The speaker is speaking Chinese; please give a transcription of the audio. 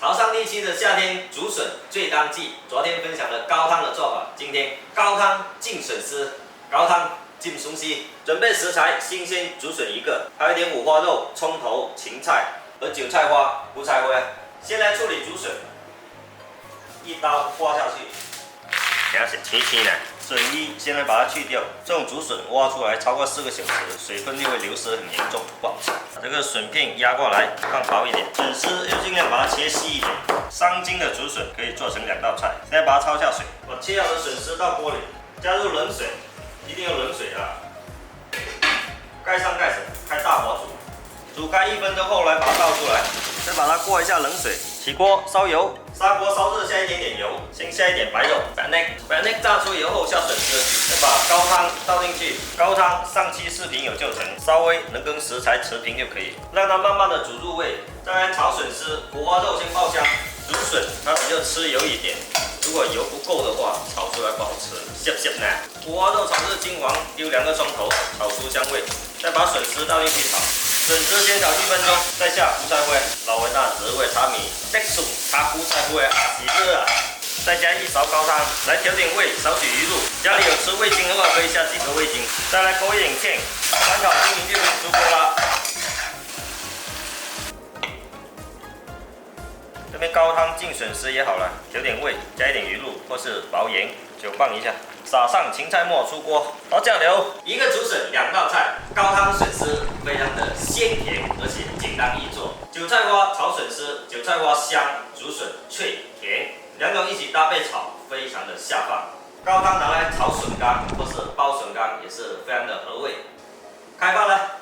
潮汕地区的夏天竹笋最当季。昨天分享了高汤的做法，今天高汤浸笋丝，高汤浸松溪。准备食材：新鲜竹笋1个，还有一点五花肉、葱头、芹菜和韭菜花、胡菜花。先来处理竹笋，一刀刮下去，等下是切切呢。 笋衣先来把它去掉，这种竹笋挖出来超过4个小时，水分就会流失很严重，不好吃。把这个笋片压过来，放薄一点，笋丝要尽量把它切细一点。3斤的竹笋可以做成2道菜。现在把它焯下水，把切好的笋丝到锅里，加入冷水，一定要冷水啊！盖上盖子，开大火煮，煮开1分钟后来把它倒出来，再把它过一下冷水。 起锅烧油，砂锅烧热，下一点点油，先下一点白肉，白内炸出油后下笋丝，再把高汤倒进去，高汤上期视频有教程，稍微能跟食材持平就可以，让它慢慢的煮入味。再来炒笋丝，五花肉先爆香，竹笋它比较吃油一点，如果油不够的话，炒出来不好吃，涩涩呢。五花肉炒至金黄，丢2个钟头，炒出香味，再把笋丝倒进去炒。 笋丝先炒1分钟，再下胡菜花、老味大滋味茶米、白笋、茶胡菜花是热啊，再加1勺高汤来调点味，少许鱼露。家里有吃味精的话，可以下几颗味精。再来勾一点芡，翻炒均匀就可以出锅啦。这边高汤浸笋丝也好了，调点味，加一点鱼露或是薄盐，搅拌一下。 撒上芹菜末，出锅，好酱油，1个竹笋2道菜，高汤笋丝非常的鲜甜，而且简单易做。韭菜花炒笋丝，韭菜花香，竹笋脆甜，2种一起搭配炒，非常的下饭。高汤拿来炒笋干或是煲笋干也是非常的合味。开饭了。